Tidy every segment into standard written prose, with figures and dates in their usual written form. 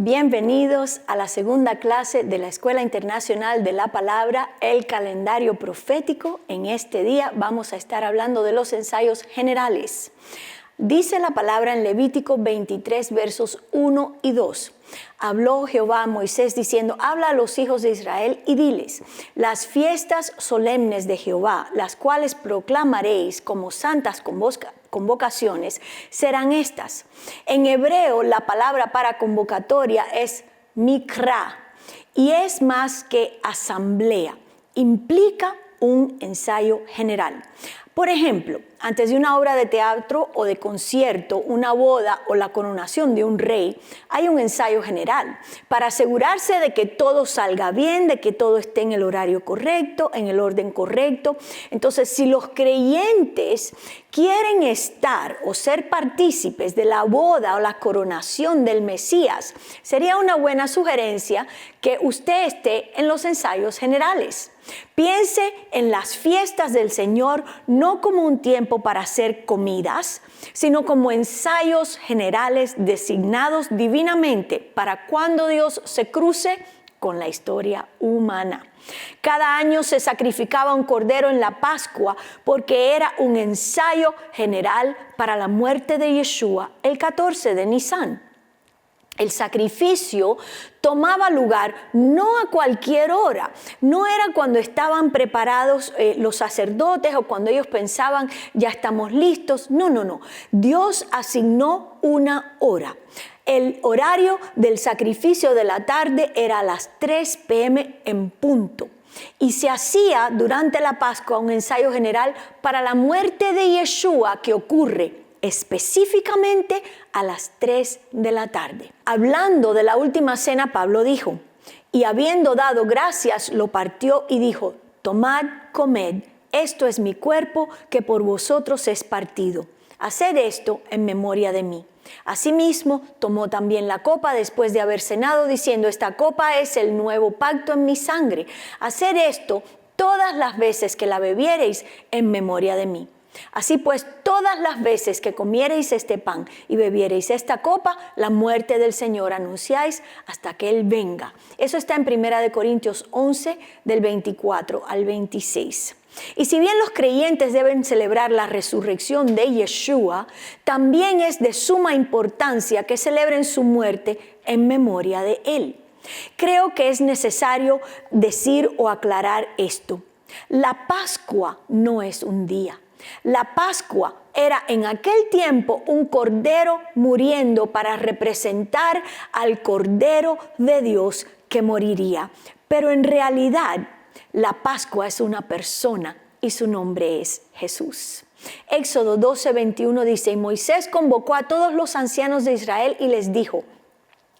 Bienvenidos a la segunda clase de la Escuela Internacional de la Palabra, el calendario profético. En este día vamos a estar hablando de los ensayos generales. Dice la palabra en Levítico 23, versos 1 y 2. Habló Jehová a Moisés diciendo, habla a los hijos de Israel y diles, las fiestas solemnes de Jehová, las cuales proclamaréis como santas convocaciones, serán estas. En hebreo, la palabra para convocatoria es mikra y es más que asamblea. Implica un ensayo general. Por ejemplo, antes de una obra de teatro o de concierto, una boda o la coronación de un rey, hay un ensayo general para asegurarse de que todo salga bien, de que todo esté en el horario correcto, en el orden correcto. Entonces, si los creyentes quieren estar o ser partícipes de la boda o la coronación del Mesías, sería una buena sugerencia que usted esté en los ensayos generales. Piense en las fiestas del Señor no como un tiempo para hacer comidas, sino como ensayos generales designados divinamente para cuando Dios se cruce con la historia humana. Cada año se sacrificaba un cordero en la Pascua porque era un ensayo general para la muerte de Yeshua el 14 de Nisan. El sacrificio tomaba lugar no a cualquier hora, no era cuando estaban preparados los sacerdotes o cuando ellos pensaban ya estamos listos, no. Dios asignó una hora. El horario del sacrificio de la tarde era a las 3 p.m. en punto. Y se hacía durante la Pascua un ensayo general para la muerte de Yeshua que ocurre específicamente a las 3 de la tarde. Hablando de la última cena, Pablo dijo, y habiendo dado gracias, lo partió y dijo, tomad, comed, esto es mi cuerpo que por vosotros es partido. Haced esto en memoria de mí. Asimismo, tomó también la copa después de haber cenado, diciendo, esta copa es el nuevo pacto en mi sangre. Haced esto todas las veces que la bebiereis en memoria de mí. Así pues, todas las veces que comiereis este pan y bebiereis esta copa, la muerte del Señor anunciáis hasta que Él venga. Eso está en 1 Corintios 11, del 24 al 26. Y si bien los creyentes deben celebrar la resurrección de Yeshua, también es de suma importancia que celebren su muerte en memoria de Él. Creo que es necesario decir o aclarar esto. La Pascua no es un día. La Pascua era en aquel tiempo un cordero muriendo para representar al Cordero de Dios que moriría. Pero en realidad, la Pascua es una persona y su nombre es Jesús. Éxodo 12, 21 dice, y Moisés convocó a todos los ancianos de Israel y les dijo,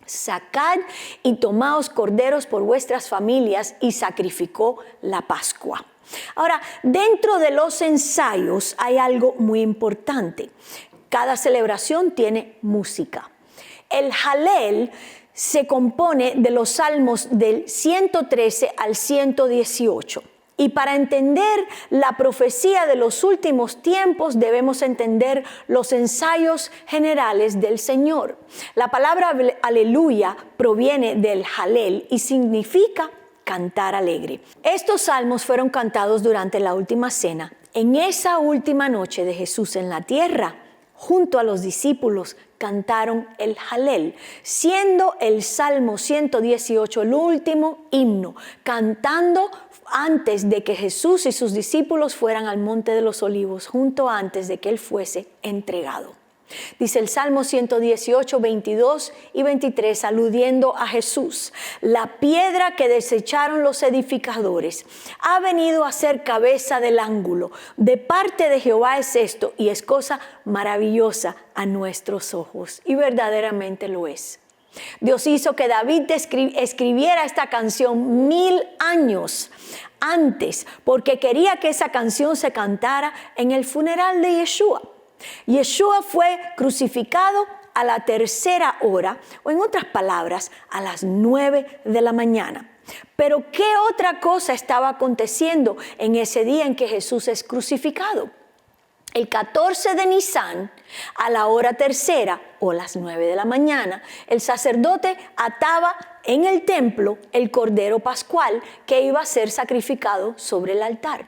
sacad y tomaos corderos por vuestras familias, y sacrificó la Pascua. Ahora, dentro de los ensayos hay algo muy importante. Cada celebración tiene música. El Halel se compone de los salmos del 113 al 118. Y para entender la profecía de los últimos tiempos debemos entender los ensayos generales del Señor. La palabra aleluya proviene del Halel y significa cantar alegre. Estos salmos fueron cantados durante la última cena. En esa última noche de Jesús en la tierra, junto a los discípulos, cantaron el Halel, siendo el Salmo 118 el último himno, cantando antes de que Jesús y sus discípulos fueran al Monte de los Olivos, junto antes de que Él fuese entregado. Dice el Salmo 118, 22 y 23, aludiendo a Jesús, la piedra que desecharon los edificadores ha venido a ser cabeza del ángulo. De parte de Jehová es esto, y es cosa maravillosa a nuestros ojos. Y verdaderamente lo es. Dios hizo que David escribiera esta canción 1000 años antes, porque quería que esa canción se cantara en el funeral de Yeshua. Yeshua fue crucificado a la 3:00 hora, o en otras palabras, a las 9 de la mañana. Pero ¿qué otra cosa estaba aconteciendo en ese día en que Jesús es crucificado? El 14 de Nisan, a la hora tercera o las 9 de la mañana, el sacerdote ataba en el templo el cordero pascual que iba a ser sacrificado sobre el altar.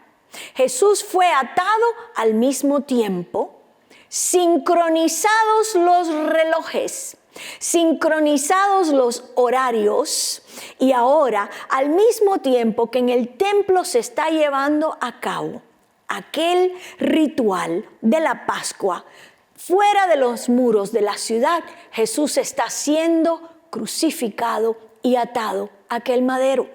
Jesús fue atado al mismo tiempo, sincronizados los relojes, sincronizados los horarios, y ahora al mismo tiempo que en el templo se está llevando a cabo aquel ritual de la Pascua, fuera de los muros de la ciudad, Jesús está siendo crucificado y atado a aquel madero.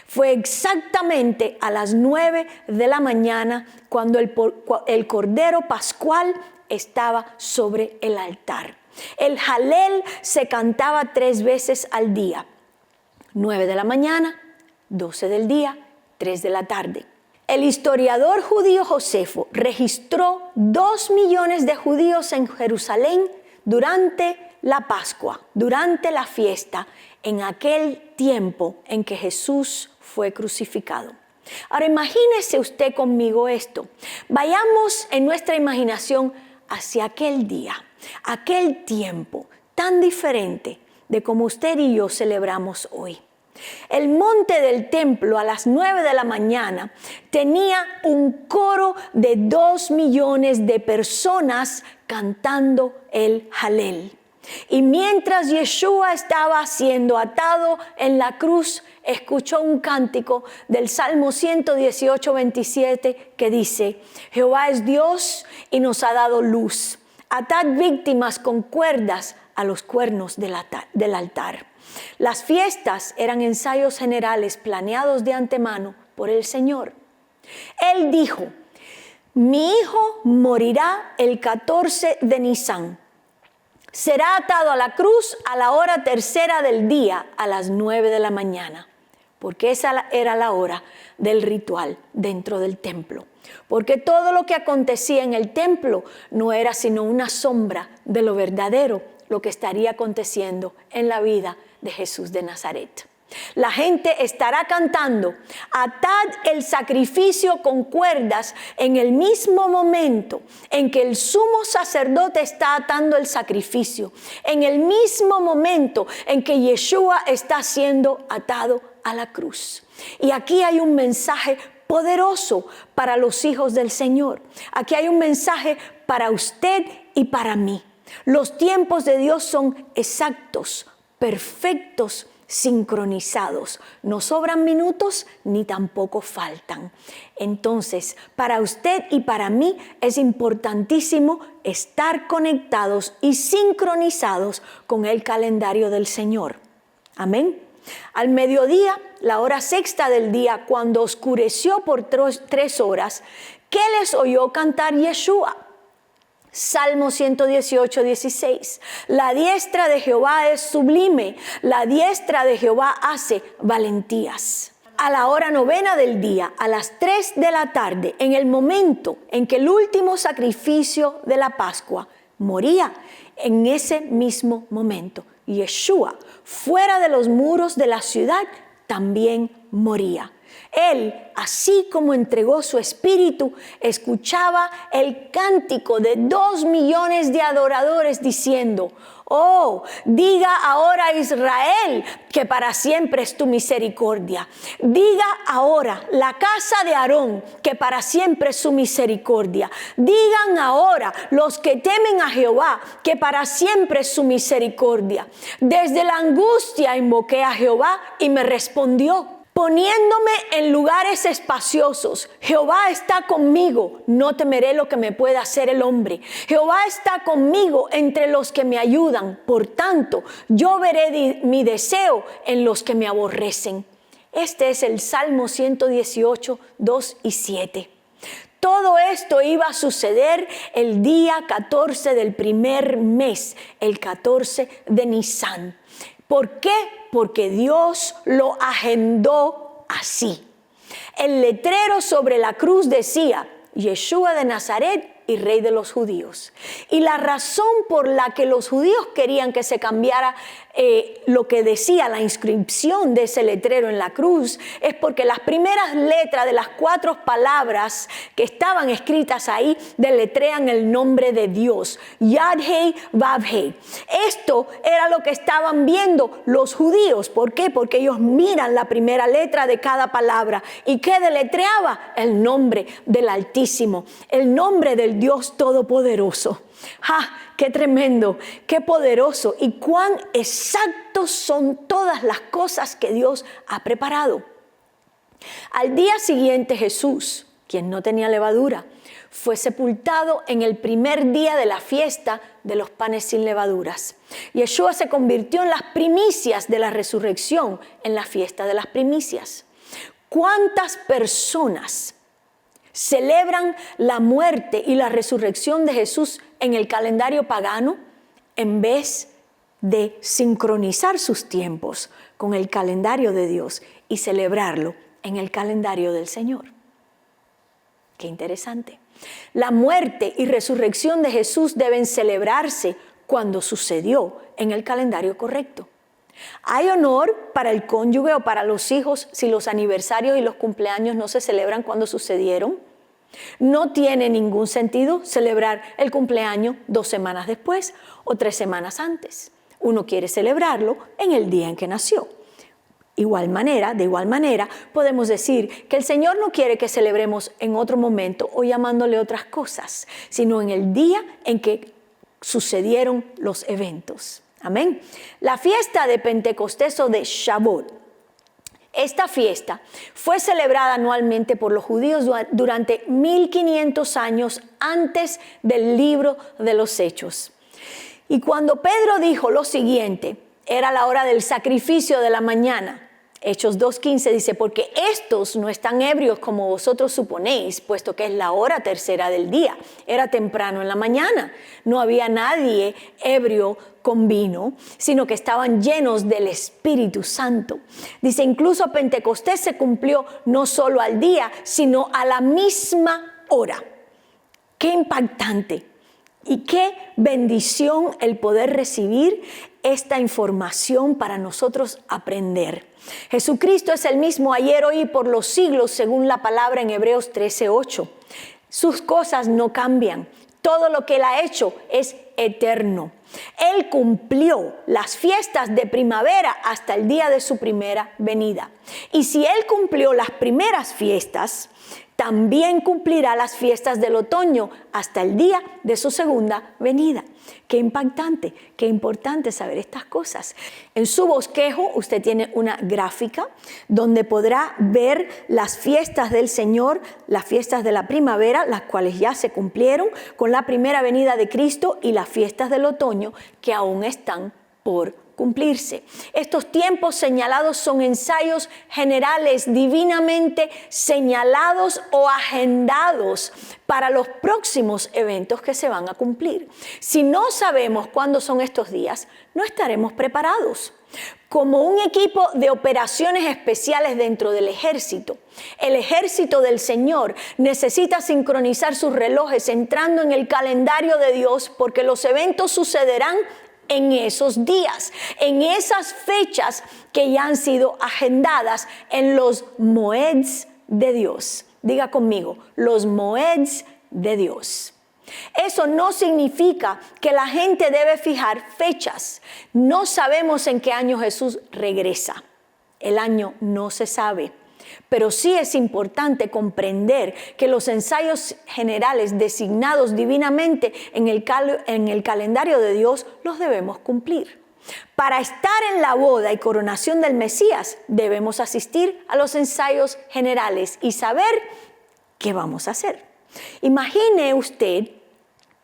Fue exactamente a las 9 de la mañana cuando el cordero pascual estaba sobre el altar. El Jalel se cantaba 3 veces al día: 9 de la mañana, 12 del día, 3 de la tarde. El historiador judío Josefo registró 2 millones de judíos en Jerusalén durante la Pascua, durante la fiesta, en aquel tiempo en que Jesús fue crucificado. Ahora imagínese usted conmigo esto. Vayamos en nuestra imaginación hacia aquel día, aquel tiempo tan diferente de como usted y yo celebramos hoy. El monte del templo a las 9 de la mañana tenía un coro de 2 millones de personas cantando el Jalel. Y mientras Yeshua estaba siendo atado en la cruz, escuchó un cántico del Salmo 118, 27 que dice: Jehová es Dios y nos ha dado luz. Atad víctimas con cuerdas a los cuernos del altar. Las fiestas eran ensayos generales planeados de antemano por el Señor. Él dijo: mi hijo morirá el 14 de Nisan. Será atado a la cruz a la hora tercera del día, a las 9 de la mañana. Porque esa era la hora del ritual dentro del templo. Porque todo lo que acontecía en el templo no era sino una sombra de lo verdadero, lo que estaría aconteciendo en la vida de Jesús de Nazaret. La gente estará cantando: atad el sacrificio con cuerdas, en el mismo momento en que el sumo sacerdote está atando el sacrificio, en el mismo momento en que Yeshua está siendo atado a la cruz. Y aquí hay un mensaje poderoso para los hijos del Señor. Aquí hay un mensaje para usted y para mí. Los tiempos de Dios son exactos, perfectos, sincronizados. No sobran minutos ni tampoco faltan. Entonces, para usted y para mí es importantísimo estar conectados y sincronizados con el calendario del Señor. Amén. Al mediodía, la hora sexta del día, cuando oscureció por 3 horas, ¿qué les oyó cantar Yeshua? Salmo 118, 16. La diestra de Jehová es sublime, la diestra de Jehová hace valentías. A la hora 9 del día, a las 3 de la tarde, en el momento en que el último sacrificio de la Pascua moría, en ese mismo momento, Yeshua, fuera de los muros de la ciudad, también moría. Él, así como entregó su espíritu, escuchaba el cántico de 2 millones de adoradores diciendo: oh, diga ahora a Israel que para siempre es tu misericordia. Diga ahora la casa de Aarón que para siempre es su misericordia. Digan ahora los que temen a Jehová que para siempre es su misericordia. Desde la angustia invoqué a Jehová y me respondió. Poniéndome en lugares espaciosos, Jehová está conmigo, no temeré lo que me pueda hacer el hombre. Jehová está conmigo entre los que me ayudan, por tanto, yo veré mi deseo en los que me aborrecen. Este es el Salmo 118, 2 y 7. Todo esto iba a suceder el día 14 del primer mes, el 14 de Nisan. ¿Por qué? Porque Dios lo agendó así. El letrero sobre la cruz decía: Yeshua de Nazaret, y Rey de los judíos. Y la razón por la que los judíos querían que se cambiara lo que decía la inscripción de ese letrero en la cruz es porque las primeras letras de las 4 palabras que estaban escritas ahí deletrean el nombre de Dios, Yad-Heh Vav-Heh. Esto era lo que estaban viendo los judíos. ¿Por qué? Porque ellos miran la primera letra de cada palabra. ¿Y qué deletreaba? El nombre del Altísimo, el nombre del Dios Todopoderoso. ¡Ja! ¡Qué tremendo! ¡Qué poderoso! Y cuán exactos son todas las cosas que Dios ha preparado. Al día siguiente Jesús, quien no tenía levadura, fue sepultado en el primer día de la fiesta de los panes sin levaduras. Yeshua se convirtió en las primicias de la resurrección en la fiesta de las primicias. ¿Cuántas personas celebran la muerte y la resurrección de Jesús en el calendario pagano en vez de sincronizar sus tiempos con el calendario de Dios y celebrarlo en el calendario del Señor? Qué interesante. La muerte y resurrección de Jesús deben celebrarse cuando sucedió en el calendario correcto. Hay honor para el cónyuge o para los hijos si los aniversarios y los cumpleaños no se celebran cuando sucedieron. No tiene ningún sentido celebrar el cumpleaños 2 semanas después o 3 semanas antes. Uno quiere celebrarlo en el día en que nació. De igual manera, podemos decir que el Señor no quiere que celebremos en otro momento o llamándole otras cosas, sino en el día en que sucedieron los eventos. Amén. La fiesta de Pentecostés o de Shavuot. Esta fiesta fue celebrada anualmente por los judíos durante 1500 años antes del libro de los Hechos. Y cuando Pedro dijo lo siguiente, era la hora del sacrificio de la mañana. Hechos 2:15 dice, porque estos no están ebrios como vosotros suponéis, puesto que es la hora tercera del día. Era temprano en la mañana. No había nadie ebrio con vino, sino que estaban llenos del Espíritu Santo. Dice, incluso Pentecostés se cumplió no solo al día, sino a la misma hora. ¡Qué impactante! Y qué bendición el poder recibir esta información para nosotros aprender. Jesucristo es el mismo ayer, hoy y por los siglos, según la palabra en Hebreos 13:8. Sus cosas no cambian. Todo lo que Él ha hecho es eterno. Él cumplió las fiestas de primavera hasta el día de su primera venida. Y si Él cumplió las primeras fiestas, también cumplirá las fiestas del otoño hasta el día de su segunda venida. Qué impactante, qué importante saber estas cosas. En su bosquejo usted tiene una gráfica donde podrá ver las fiestas del Señor, las fiestas de la primavera, las cuales ya se cumplieron con la primera venida de Cristo, y las fiestas del otoño que aún están por cumplirse. Estos tiempos señalados son ensayos generales divinamente señalados o agendados para los próximos eventos que se van a cumplir. Si no sabemos cuándo son estos días, no estaremos preparados. Como un equipo de operaciones especiales dentro del ejército, el ejército del Señor necesita sincronizar sus relojes entrando en el calendario de Dios, porque los eventos sucederán en esos días, en esas fechas que ya han sido agendadas en los moeds de Dios. Diga conmigo, los moeds de Dios. Eso no significa que la gente debe fijar fechas. No sabemos en qué año Jesús regresa. El año no se sabe. Pero sí es importante comprender que los ensayos generales designados divinamente en el calendario de Dios los debemos cumplir. Para estar en la boda y coronación del Mesías, debemos asistir a los ensayos generales y saber qué vamos a hacer. Imagine usted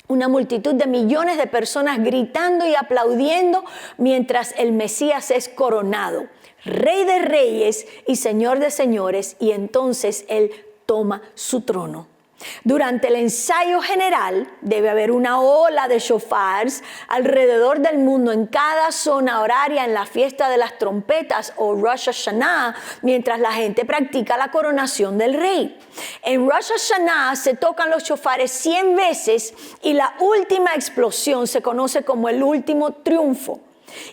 una multitud de millones de personas gritando y aplaudiendo mientras el Mesías es coronado, Rey de Reyes y Señor de Señores, y entonces Él toma su trono. Durante el ensayo general debe haber una ola de shofars alrededor del mundo en cada zona horaria en la fiesta de las trompetas o Rosh Hashanah, mientras la gente practica la coronación del rey. En Rosh Hashanah se tocan los shofares 100 veces y la última explosión se conoce como el último triunfo.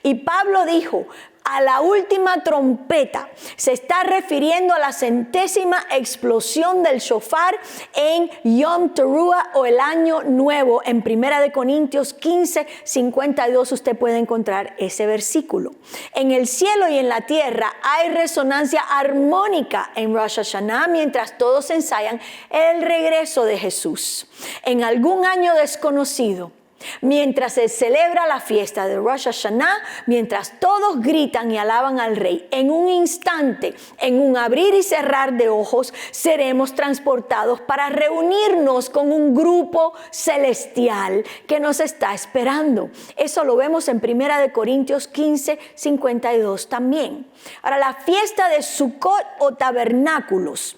Y Pablo dijo, a la última trompeta, se está refiriendo a la 100ª explosión del shofar en Yom Teruah o el Año Nuevo. En 1 Corintios 15, 52 usted puede encontrar ese versículo. En el cielo y en la tierra hay resonancia armónica en Rosh Hashanah mientras todos ensayan el regreso de Jesús. En algún año desconocido, mientras se celebra la fiesta de Rosh Hashanah, mientras todos gritan y alaban al Rey, en un instante, en un abrir y cerrar de ojos, seremos transportados para reunirnos con un grupo celestial que nos está esperando. Eso lo vemos en 1 Corintios 15, 52 también. Ahora, la fiesta de Sukkot o tabernáculos.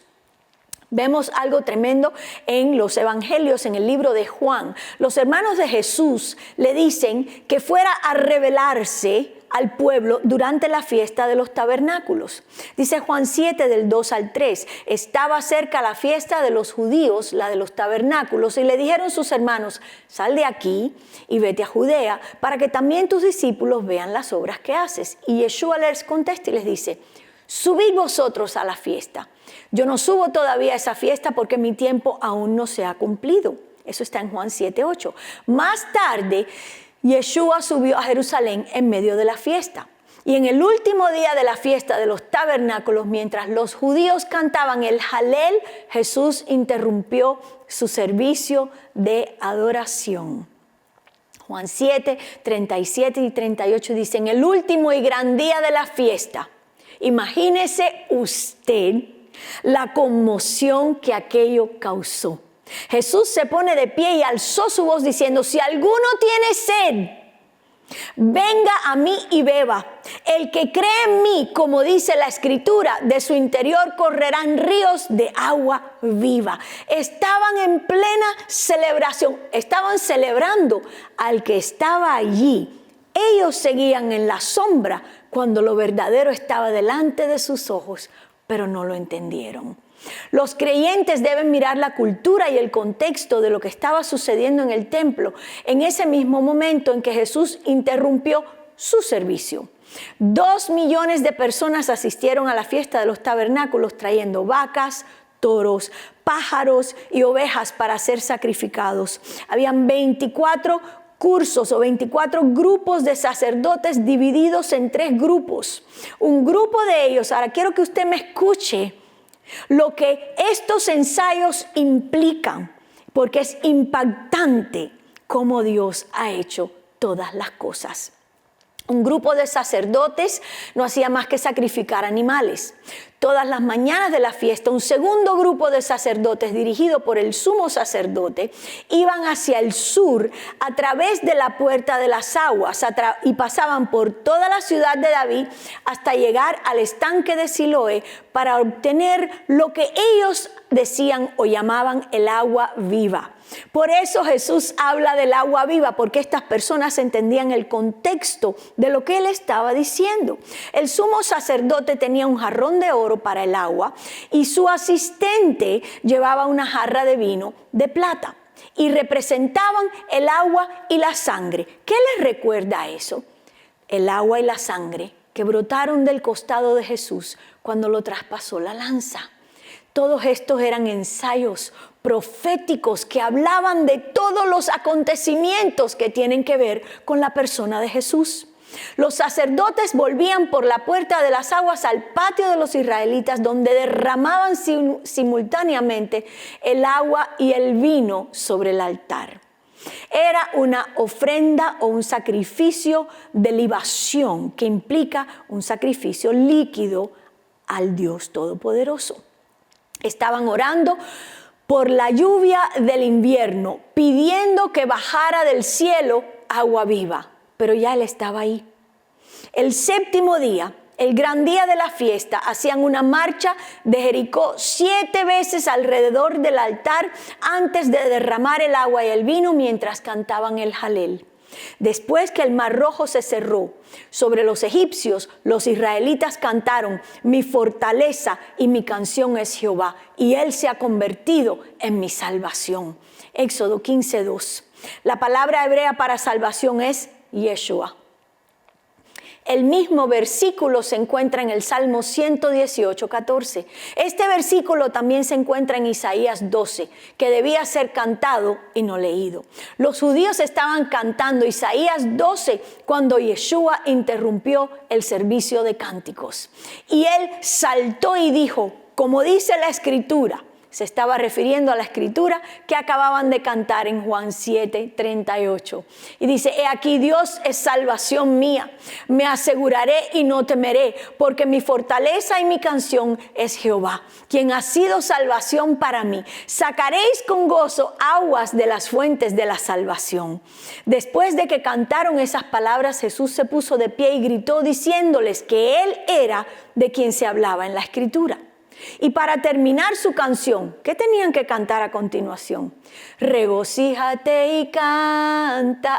Vemos algo tremendo en los evangelios, en el libro de Juan. Los hermanos de Jesús le dicen que fuera a revelarse al pueblo durante la fiesta de los tabernáculos. Dice Juan 7 del 2 al 3, estaba cerca la fiesta de los judíos, la de los tabernáculos, y le dijeron sus hermanos, sal de aquí y vete a Judea para que también tus discípulos vean las obras que haces. Y Yeshua les contesta y les dice, subid vosotros a la fiesta. Yo no subo todavía a esa fiesta porque mi tiempo aún no se ha cumplido. Eso está en Juan 7:8. Más tarde, Yeshua subió a Jerusalén en medio de la fiesta. Y en el último día de la fiesta de los tabernáculos, mientras los judíos cantaban el Halel, Jesús interrumpió su servicio de adoración. Juan 7, 37 y 38 dice, en el último y gran día de la fiesta, imagínese usted la conmoción que aquello causó. Jesús se pone de pie y alzó su voz diciendo, si alguno tiene sed, venga a mí y beba. El que cree en mí, como dice la Escritura, de su interior correrán ríos de agua viva. Estaban en plena celebración, estaban celebrando al que estaba allí. Ellos seguían en la sombra cuando lo verdadero estaba delante de sus ojos, pero no lo entendieron. Los creyentes deben mirar la cultura y el contexto de lo que estaba sucediendo en el templo en ese mismo momento en que Jesús interrumpió su servicio. 2 millones de personas asistieron a la fiesta de los tabernáculos trayendo vacas, toros, pájaros y ovejas para ser sacrificados. Habían 24 cursos o 24 grupos de sacerdotes divididos en 3 grupos. Un grupo de ellos, ahora quiero que usted me escuche lo que estos ensayos implican, porque es impactante cómo Dios ha hecho todas las cosas. Un grupo de sacerdotes no hacía más que sacrificar animales. Todas las mañanas de la fiesta, un segundo grupo de sacerdotes dirigido por el sumo sacerdote iban hacia el sur a través de la puerta de las aguas y pasaban por toda la ciudad de David hasta llegar al estanque de Siloé para obtener lo que ellos decían o llamaban el agua viva. Por eso Jesús habla del agua viva, porque estas personas entendían el contexto de lo que él estaba diciendo. El sumo sacerdote tenía un jarrón de oro para el agua y su asistente llevaba una jarra de vino de plata y representaban el agua y la sangre. ¿Qué les recuerda eso? El agua y la sangre que brotaron del costado de Jesús cuando lo traspasó la lanza. Todos estos eran ensayos proféticos que hablaban de todos los acontecimientos que tienen que ver con la persona de Jesús. Los sacerdotes volvían por la puerta de las aguas al patio de los israelitas, donde derramaban simultáneamente el agua y el vino sobre el altar. Era una ofrenda o un sacrificio de libación que implica un sacrificio líquido al Dios Todopoderoso. Estaban orando por la lluvia del invierno, pidiendo que bajara del cielo agua viva, pero ya él estaba ahí. El 7º día, el gran día de la fiesta, hacían una marcha de Jericó 7 veces alrededor del altar antes de derramar el agua y el vino mientras cantaban el Jalel. Después que el mar rojo se cerró sobre los egipcios, los israelitas cantaron: mi fortaleza y mi canción es Jehová, y él se ha convertido en mi salvación. Éxodo 15:2. La palabra hebrea para salvación es Yeshua. El mismo versículo se encuentra en el Salmo 118:14. Este versículo también se encuentra en Isaías 12, que debía ser cantado y no leído. Los judíos estaban cantando Isaías 12 cuando Yeshua interrumpió el servicio de cánticos. Y él saltó y dijo, como dice la Escritura. Se estaba refiriendo a la escritura que acababan de cantar en Juan 7:38. Y dice, he aquí Dios es salvación mía. Me aseguraré y no temeré, porque mi fortaleza y mi canción es Jehová, quien ha sido salvación para mí. Sacaréis con gozo aguas de las fuentes de la salvación. Después de que cantaron esas palabras, Jesús se puso de pie y gritó diciéndoles que Él era de quien se hablaba en la escritura. Y para terminar su canción, ¿qué tenían que cantar a continuación? Regocíjate y canta.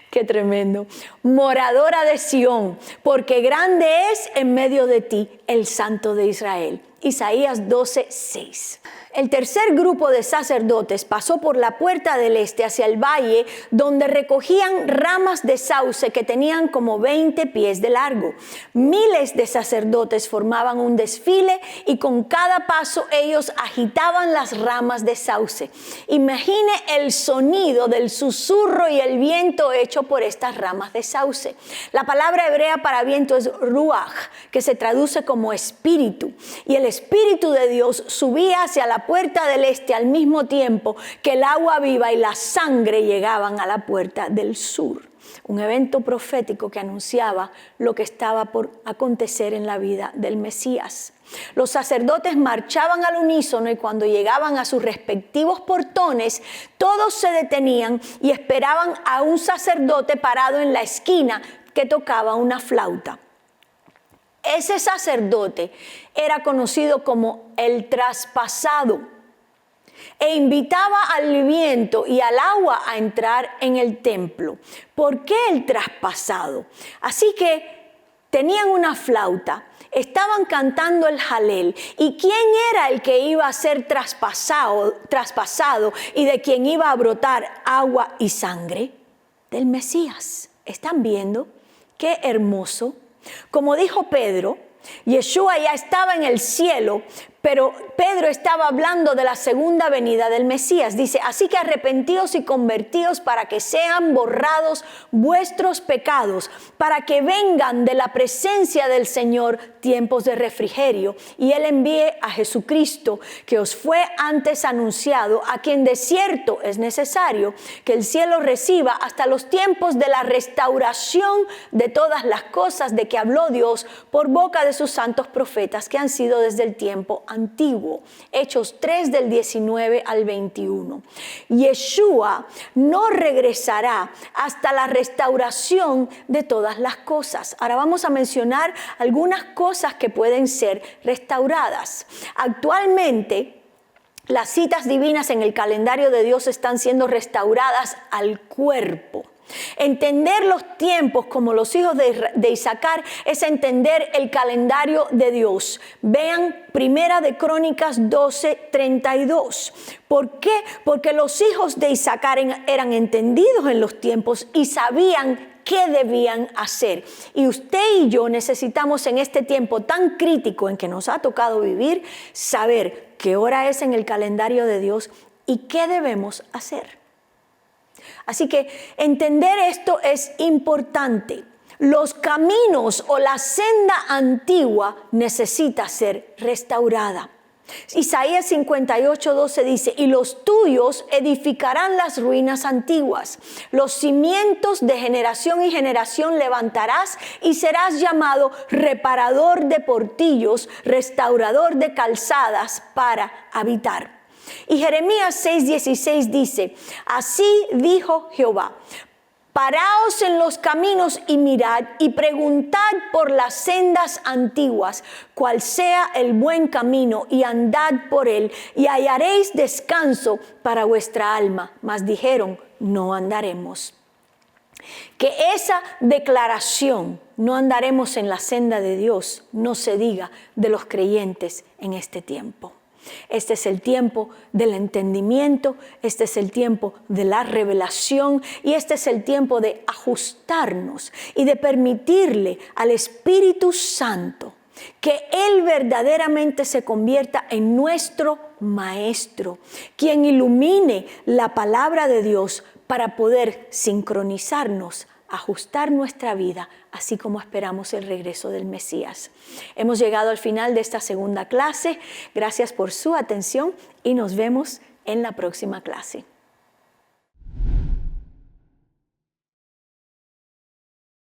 ¡Qué tremendo! Moradora de Sión, porque grande es en medio de ti el Santo de Israel. Isaías 12:6. El tercer grupo de sacerdotes pasó por la puerta del este hacia el valle, donde recogían ramas de sauce que tenían como 20 pies de largo. Miles de sacerdotes formaban un desfile y con cada paso ellos agitaban las ramas de sauce. Imagine el sonido del susurro y el viento hecho por estas ramas de sauce. La palabra hebrea para viento es ruach, que se traduce como espíritu. Y el Espíritu de Dios subía hacia la puerta del este al mismo tiempo que el agua viva y la sangre llegaban a la puerta del sur. Un evento profético que anunciaba lo que estaba por acontecer en la vida del Mesías. Los sacerdotes marchaban al unísono y cuando llegaban a sus respectivos portones, todos se detenían y esperaban a un sacerdote parado en la esquina que tocaba una flauta. Ese sacerdote era conocido como el traspasado e invitaba al viento y al agua a entrar en el templo. ¿Por qué el traspasado? Así que tenían una flauta, estaban cantando el Jalel. ¿Y quién era el que iba a ser traspasado y de quien iba a brotar agua y sangre? Del Mesías. ¿Están viendo? ¡Qué hermoso! Como dijo Pedro, Yeshua ya estaba en el cielo, pero Pedro estaba hablando de la segunda venida del Mesías. Dice, así que arrepentíos y convertíos para que sean borrados vuestros pecados, para que vengan de la presencia del Señor tiempos de refrigerio, y Él envíe a Jesucristo, que os fue antes anunciado, a quien de cierto es necesario que el cielo reciba hasta los tiempos de la restauración de todas las cosas de que habló Dios por boca de sus santos profetas que han sido desde el tiempo antiguo. Hechos 3 del 19 al 21. Yeshua no regresará hasta la restauración de todas las cosas. Ahora vamos a mencionar algunas cosas que pueden ser restauradas. Actualmente, las citas divinas en el calendario de Dios están siendo restauradas al cuerpo. Entender los tiempos como los hijos de Isaacar es entender el calendario de Dios. Vean Primera de Crónicas 12:32. ¿Por qué? Porque los hijos de Isaacar eran entendidos en los tiempos y sabían qué debían hacer. Y usted y yo necesitamos en este tiempo tan crítico en que nos ha tocado vivir, saber qué hora es en el calendario de Dios y qué debemos hacer. Así que entender esto es importante. Los caminos o la senda antigua necesita ser restaurada. Isaías 58:12 dice, y los tuyos edificarán las ruinas antiguas. Los cimientos de generación y generación levantarás y serás llamado reparador de portillos, restaurador de calzadas para habitar. Y Jeremías 6:16 dice, así dijo Jehová, Paraos en los caminos y mirad y preguntad por las sendas antiguas, cuál sea el buen camino, y andad por él, y hallaréis descanso para vuestra alma. Mas dijeron, no andaremos. Que esa declaración, no andaremos en la senda de Dios, no se diga de los creyentes en este tiempo. Este es el tiempo del entendimiento, este es el tiempo de la revelación y este es el tiempo de ajustarnos y de permitirle al Espíritu Santo que Él verdaderamente se convierta en nuestro Maestro, quien ilumine la palabra de Dios para poder sincronizarnos, ajustar nuestra vida, así como esperamos el regreso del Mesías. Hemos llegado al final de esta segunda clase. Gracias por su atención y nos vemos en la próxima clase.